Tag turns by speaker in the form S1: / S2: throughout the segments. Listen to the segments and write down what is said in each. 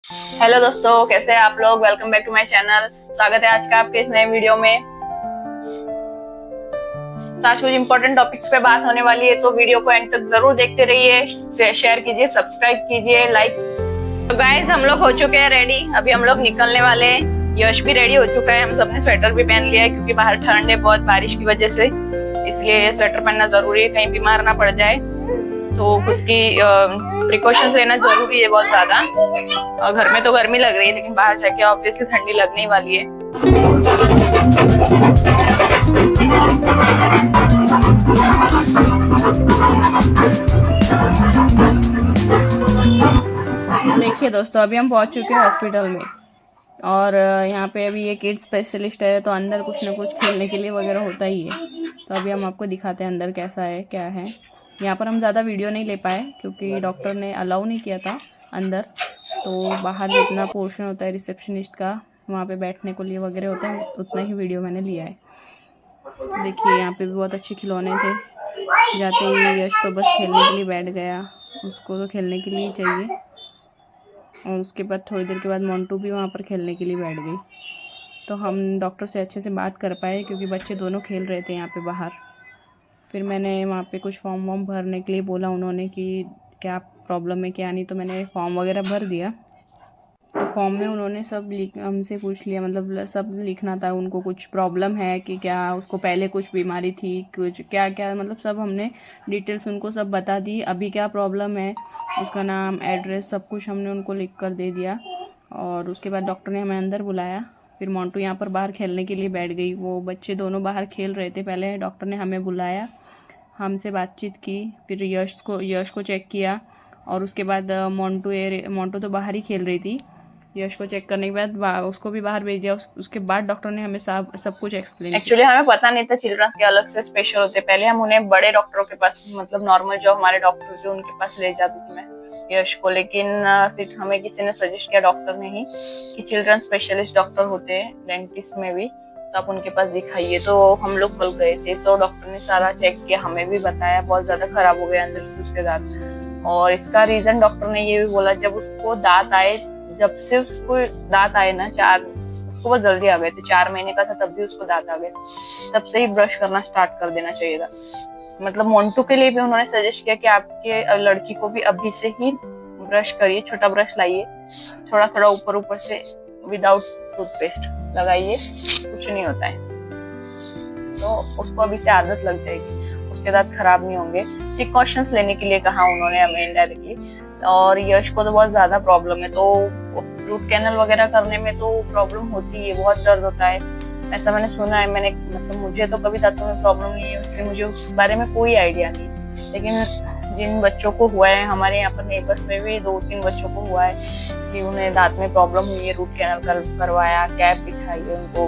S1: Hello दोस्तों, कैसे हैं आप लोग। Welcome back to my channel. स्वागत है आज का आपके इस नए वीडियो में। तो आज कुछ इंपॉर्टेंट टॉपिक्स पे बात होने वाली है, तो वीडियो को एंड तक जरूर देखते रहिए। शेयर कीजिए, सब्सक्राइब कीजिए, लाइक। तो गाइस, हम लोग हो चुके हैं रेडी। अभी हम लोग निकलने वाले हैं। यश भी रेडी हो चुका है। हम सबने स्वेटर भी पहन लिया है क्योंकि बाहर ठंड है बहुत बारिश की वजह से, इसलिए स्वेटर पहनना जरूरी है, कहीं बीमार ना पड़ जाए। तो खुद की प्रिकॉशंस लेना जरूरी है बहुत ज्यादा। और घर में तो गर्मी लग रही है, लेकिन बाहर जाके ऑब्वियसली ठंडी लगने ही वाली है। देखिए दोस्तों, अभी हम पहुंच चुके हैं हॉस्पिटल में। और यहाँ पे अभी ये किड स्पेशलिस्ट है, तो अंदर कुछ ना कुछ खेलने के लिए वगैरह होता ही है। तो अभी हम आपको दिखाते हैं अंदर कैसा है क्या है। यहाँ पर हम ज़्यादा वीडियो नहीं ले पाए क्योंकि डॉक्टर ने अलाउ नहीं किया था अंदर। तो बाहर जितना पोर्शन होता है रिसेप्शनिस्ट का, वहाँ पे बैठने को लिए वगैरह होता है, उतना ही वीडियो मैंने लिया है। देखिए यहाँ पे भी बहुत अच्छे खिलौने थे। जाते ही यश तो बस खेलने के लिए बैठ गया, उसको तो खेलने के लिए चाहिए। और उसके बाद थोड़ी देर के बाद मोंटू भी वहाँ पर खेलने के लिए बैठ गई। तो हम डॉक्टर से अच्छे से बात कर पाए क्योंकि बच्चे दोनों खेल रहे थे यहाँ पे बाहर। फिर मैंने वहाँ पे कुछ फॉर्म वॉर्म भरने के लिए बोला उन्होंने कि क्या प्रॉब्लम है क्या नहीं, तो मैंने फॉर्म वगैरह भर दिया। तो फॉर्म में उन्होंने सब हमसे पूछ लिया, मतलब सब लिखना था उनको, कुछ प्रॉब्लम है कि क्या, उसको पहले कुछ बीमारी थी, कुछ क्या क्या, मतलब सब हमने डिटेल्स उनको सब बता दी। अभी क्या प्रॉब्लम है, उसका नाम, एड्रेस, सब कुछ हमने उनको लिख कर दे दिया। और उसके बाद डॉक्टर ने हमें अंदर बुलाया। फिर मोंटू यहाँ पर बाहर खेलने के लिए बैठ गई। वो बच्चे दोनों बाहर खेल रहे थे। पहले डॉक्टर ने हमें बुलाया, हमसे बातचीत की, फिर यश को चेक किया। और उसके बाद मोंटू तो बाहर ही खेल रही थी। यश को चेक करने के बाद उसको भी बाहर भेज दिया। उसके बाद डॉक्टर ने हमें सब कुछ एक्सप्लेन किया। एक्चुअली हमें पता नहीं था चिल्ड्रंस के अलग से स्पेशल होते। पहले हम उन्हें बड़े डॉक्टरों के पास, मतलब नॉर्मल जो हमारे डॉक्टर थे उनके पास ले जाती थी मैं यश को। लेकिन फिर हमें किसी ने सजेस्ट किया, डॉक्टर ने ही, कि चिल्ड्रन स्पेशलिस्ट डॉक्टर होते हैं डेंटिस्ट में भी, तो आप उनके पास दिखाइए। तो हम लोग कल गए थे, तो डॉक्टर ने सारा चेक किया, हमें भी बताया बहुत ज्यादा खराब हो गया अंदर से उसके दांत। और इसका रीजन डॉक्टर ने ये भी बोला, जब उसको दांत आए, जब से उसको दांत आए ना, उसको बहुत जल्दी आ गए थे, 4 महीने का था तब भी उसको दांत आ गए, तब से ही ब्रश करना स्टार्ट कर देना चाहिए था। मतलब मोंटू के लिए भी उन्होंने सजेस्ट किया कि आपके लड़की को भी अभी से ही ब्रश करिए, छोटा ब्रश लाइए, थोड़ा थोड़ा ऊपर ऊपर से, विदाउट टूथपेस्ट लगाइए, कुछ नहीं होता है। तो उसको अभी से आदत लग जाएगी, उसके दांत खराब नहीं होंगे। प्रिकॉशंस लेने के लिए कहा उन्होंने हमें इनडायरेक्टली। और यश को तो बहुत ज्यादा प्रॉब्लम है, तो रूट कैनल वगैरह करने में तो प्रॉब्लम होती है, बहुत दर्द होता है, ऐसा मैंने सुना है। मैंने, मतलब मुझे तो कभी दांतों में प्रॉब्लम नहीं है, इसलिए मुझे उस बारे में कोई आइडिया नहीं। लेकिन जिन बच्चों को हुआ है, हमारे यहाँ पर नेबर्स में भी 2-3 बच्चों को हुआ है कि उन्हें दांत में प्रॉब्लम हुई है, रूट कैनल करवाया, कैप बिठाई है उनको,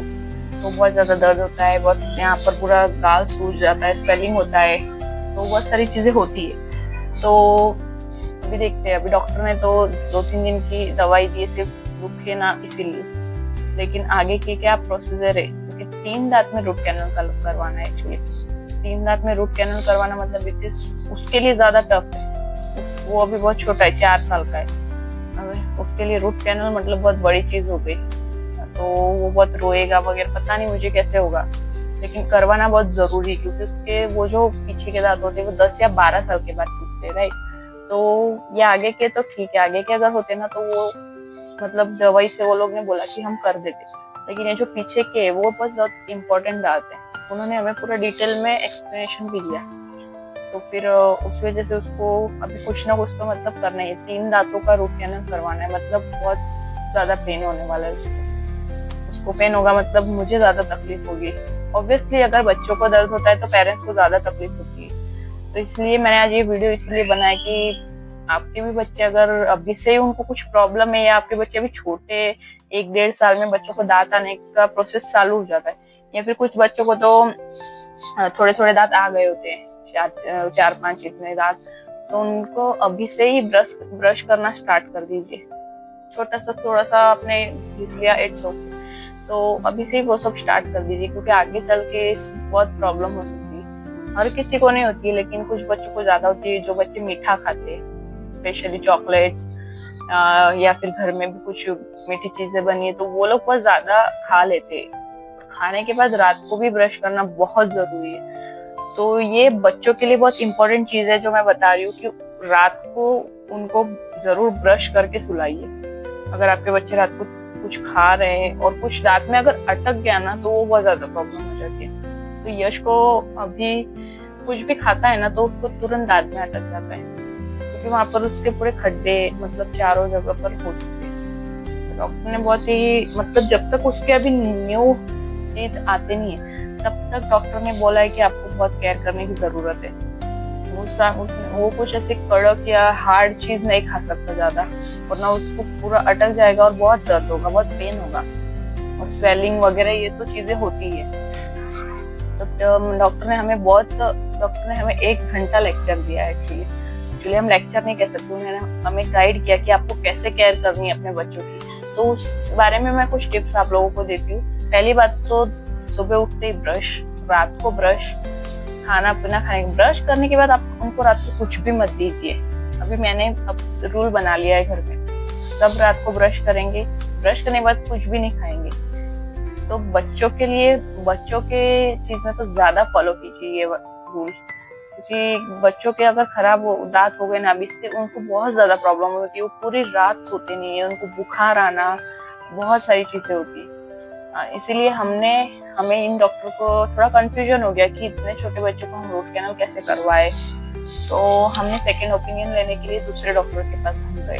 S1: तो बहुत ज्यादा दर्द होता है, बहुत यहाँ पर पूरा गाल सूज जाता है, स्वेलिंग होता है, तो बहुत सारी चीजें होती है। तो अभी देखते हैं, अभी डॉक्टर ने तो 2-3 दिन की दवाई दी, सिर्फ रुके ना इसीलिए। लेकिन आगे की क्या प्रोसीजर है, क्योंकि 3 दांत में रूट कैनल करवाना है। एक्चुअली 3 दांत में रूट कैनल करवाना मतलब इट इज उसके लिए ज्यादा टफ है। वो अभी बहुत छोटा है, 4 साल का है। उसके लिए रूट कैनल मतलब बहुत बड़ी चीज हो गई, तो वो बहुत रोएगा वगैरह, पता नहीं मुझे कैसे होगा, लेकिन करवाना बहुत जरूरी है क्योंकि उसके वो जो पीछे के दांत होते हैं वो 10 या 12 साल के बाद टूटते हैं, राइट। तो ये आगे के तो ठीक है, आगे के अगर होते ना तो वो, मतलब दवाई से वो लोग ने बोला कि हम कर देते, लेकिन ये जो पीछे के है वो बहुत इम्पोर्टेंट दांत है। उन्होंने हमें पूरा डिटेल में एक्सप्लेनेशन भी दिया। तो फिर उस वजह से उसको अभी कुछ ना कुछ तो मतलब करना है। 3 दांतों का रूट कैनल करवाना है, मतलब बहुत ज्यादा पेन होने वाला है उसको पेन होगा, मतलब मुझे ज्यादा तकलीफ होगी। ऑब्वियसली अगर बच्चों को दर्द होता है तो पेरेंट्स को ज्यादा तकलीफ होती है। तो इसलिए मैंने आज ये वीडियो इसलिए बनाया कि आपके भी बच्चे अगर अभी से ही उनको कुछ प्रॉब्लम है, या आपके बच्चे भी छोटे 1-1.5 साल में बच्चों को दांत आने का प्रोसेस चालू हो जाता है, या फिर कुछ बच्चों को तो थोड़े थोड़े दांत आ गए होते हैं, 4-5 इतने दांत, तो उनको अभी से ही ब्रश करना स्टार्ट कर दीजिए। छोटा सा थोड़ा सा आपने घिस लिया, इट्स ओके, तो अभी से ही वो सब स्टार्ट कर दीजिए, क्योंकि आगे चल के बहुत प्रॉब्लम हो सकती है। हर किसी को नहीं होती है, लेकिन कुछ बच्चों को ज्यादा होती है, जो बच्चे मीठा खाते हैं, स्पेशली चॉकलेट्स
S2: या फिर घर में भी कुछ मीठी चीजें बनी है तो वो लोग बहुत ज्यादा खा लेते। खाने के बाद रात को भी ब्रश करना बहुत जरूरी है। तो ये बच्चों के लिए बहुत इंपॉर्टेंट चीज है जो मैं बता रही हूँ कि रात को उनको जरूर ब्रश करके सुलाइए। अगर आपके बच्चे रात को कुछ खा रहे हैं और कुछ दांत में अगर अटक गया ना तो वो बहुत ज्यादा प्रॉब्लम हो जाती है। तो यश को अभी कुछ भी खाता है ना तो उसको तुरंत दांत में अटक जाता है, क्योंकि वहां पर उसके पूरे खड्डे मतलब चारों जगह पर हो चुके हैं। डॉक्टर ने बहुत ही मतलब जब तक उसके अभी न्यू टीथ आते नहीं है तब तक डॉक्टर ने बोला है कि आपको बहुत केयर करने की जरूरत है। वो कुछ ऐसे कड़क या हार्ड चीज नहीं खा सकता ज्यादा, वरना उसको पूरा अटक जाएगा और बहुत दर्द होगा, बहुत पेन होगा और स्वेलिंग वगैरह ये तो चीजें होती है। तो डॉक्टर ने हमें 1 घंटा लेक्चर दिया है। एक्चुअली हम लेक्चर नहीं कह सकते, उन्होंने हमें गाइड किया कि आपको कैसे केयर करनी है अपने बच्चों की। तो उस बारे में मैं कुछ टिप्स आप लोगों को देती हूँ। पहली बात तो सुबह उठते ही ब्रश, रात को ब्रश, खाना पीना खाने ब्रश करने के बाद आप उनको रात को कुछ भी मत दीजिए। अभी मैंने अब रूल बना लिया है घर में, सब रात को ब्रश करेंगे, ब्रश करने के बाद कुछ भी नहीं खाएंगे। तो बच्चों के चीज में तो ज्यादा फॉलो कीजिए ये रूल, क्योंकि बच्चों के अगर खराब दांत हो गए ना अभी से उनको बहुत ज्यादा प्रॉब्लम होती है। वो पूरी रात सोते नहीं है, उनको बुखार आना, बहुत सारी चीजें होती है। इसीलिए हमें इन डॉक्टर को थोड़ा कंफ्यूजन हो गया कि इतने छोटे बच्चे को हम रूट कैनल कैसे करवाए। तो हमने सेकंड ओपिनियन लेने के लिए दूसरे डॉक्टर के पास हम गए।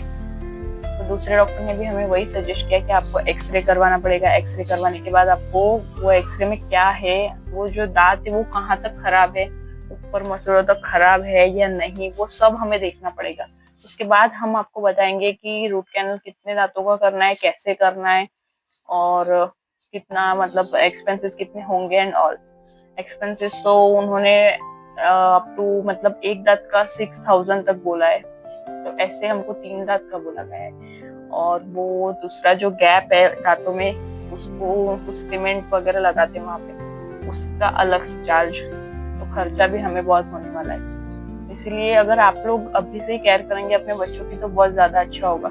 S2: तो दूसरे डॉक्टर ने भी हमें वही सजेस्ट किया कि आपको एक्सरे करवाना पड़ेगा। एक्सरे करवाने के बाद आपको वो एक्सरे में क्या है, वो जो दांत है वो कहाँ तक खराब है, ऊपर मसूड़ों तक खराब है या नहीं, वो सब हमें देखना पड़ेगा। उसके बाद हम आपको बताएंगे कि रूट कैनल कितने दांतों का करना है, कैसे करना है और कितना मतलब एक्सपेंसेस कितने होंगे एंड ऑल। एक्सपेंसेस तो उन्होंने अप टू मतलब एक दांत का 6,000 तक बोला है। तो ऐसे हमको 3 दांत का बोला गया है। और वो दूसरा जो गैप है दांतों में उसको कुछ सीमेंट वगैरह लगाते हैं वहां पे, उसका अलग से चार्ज। तो खर्चा भी हमें बहुत होने वाला है। इसलिए अगर आप लोग अभी से ही केयर करेंगे अपने बच्चों की तो बहुत ज्यादा अच्छा होगा।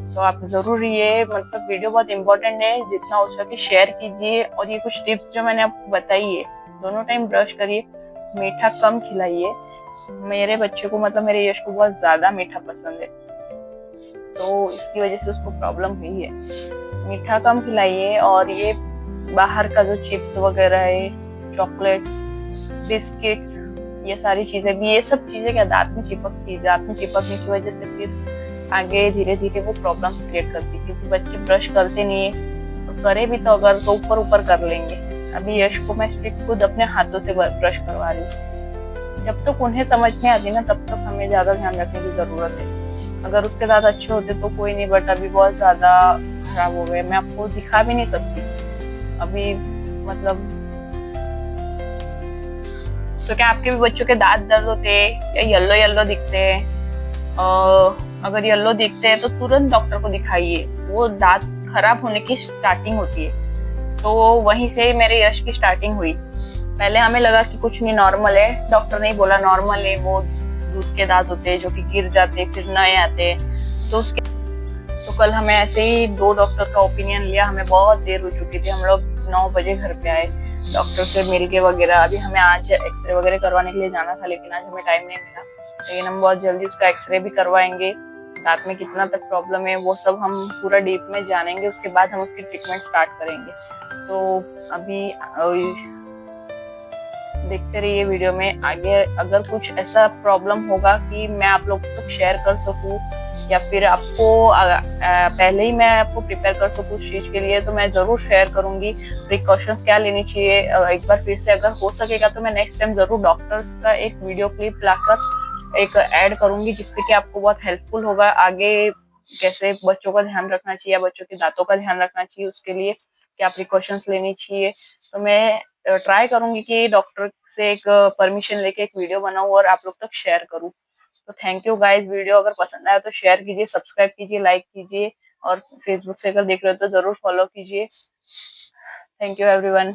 S2: तो आप जरूर ये मतलब वीडियो बहुत इंपॉर्टेंट है, जितना हो सके शेयर कीजिए। और ये कुछ टिप्स जो मैंने आपको बताई है, दोनों टाइम ब्रश करिए, मीठा कम खिलाइए। मेरे बच्चे को मतलब मेरे यश को बहुत ज्यादा मीठा पसंद है, तो इसकी वजह से उसको प्रॉब्लम हुई है। मीठा कम खिलाइए। और ये बाहर का जो चिप्स वगैरह है, चॉकलेट्स, बिस्किट्स, ये सारी चीजें भी, ये सब चीजें क्या दांत में चिपकती है, दांत में चिपकने की वजह से फिर आगे धीरे धीरे वो प्रॉब्लम्स क्रिएट करती है। क्योंकि बच्चे ब्रश करते नहीं है, तो करे भी तो अगर तो ऊपर ऊपर कर लेंगे। अभी यश को मैं स्टिक खुद अपने हाथों से ब्रश करवा रही हूँ। जब तक उन्हें समझ नहीं आती ना तब तक हमें ज्यादा ध्यान रखने की जरूरत है। अगर उसके दांत अच्छे होते तो कोई नहीं, बट अभी बहुत ज्यादा खराब हो गए, मैं आपको दिखा भी नहीं सकती अभी मतलब। तो क्या आपके भी बच्चों के दांत दर्द होते हैं या येलो येलो दिखते हैं? अगर येलो दिखते हैं तो तुरंत डॉक्टर को दिखाइए, वो दांत खराब होने की स्टार्टिंग होती है। तो वहीं से मेरे यश की स्टार्टिंग हुई। पहले हमें लगा कि कुछ नहीं, नॉर्मल है, डॉक्टर ने बोला नॉर्मल है, वो दूध के दांत होते हैं जो कि गिर जाते फिर नए आते। तो उसके तो कल हमें ऐसे ही 2 डॉक्टर का ओपिनियन लिया। हमें बहुत देर हो चुकी थी, हम लोग 9 बजे घर पे आए, डॉक्टर से मिल के वगैरह। अभी हमें आज एक्सरे वगैरह करवाने के लिए जाना था, लेकिन आज हमें टाइम नहीं मिला। लेकिन हम बहुत जल्दी उसका एक्सरे भी करवाएंगे, दांत में कितना तक प्रॉब्लम है वो सब हम पूरा डीप में जानेंगे। उसके बाद हम उसकी ट्रीटमेंट स्टार्ट करेंगे। तो अभी देखते रहिए वीडियो में आगे। अगर कुछ ऐसा प्रॉब्लम होगा कि मैं आप लोगों तक शेयर कर सकूं या फिर आपको पहले ही मैं आपको प्रिपेयर कर सकूं उस चीज के लिए, तो मैं जरूर शेयर करूंगी प्रिकॉशंस क्या लेनी चाहिए। एक बार फिर से अगर हो सकेगा तो मैं नेक्स्ट टाइम जरूर डॉक्टर्स का एक वीडियो क्लिप लाकर एक ऐड करूंगी, जिससे कि आपको बहुत हेल्पफुल होगा आगे कैसे बच्चों का ध्यान रखना चाहिए या बच्चों के दांतों का ध्यान रखना चाहिए, उसके लिए क्या प्रिकॉशंस लेनी चाहिए। तो मैं ट्राई करूंगी कि डॉक्टर से एक परमिशन लेके एक वीडियो बनाऊं और आप लोग तक शेयर करूं। तो थैंक यू गाइस। वीडियो अगर पसंद आया तो शेयर कीजिए, सब्सक्राइब कीजिए, लाइक कीजिए और फेसबुक से अगर देख रहे हो तो जरूर फॉलो कीजिए। Thank you everyone.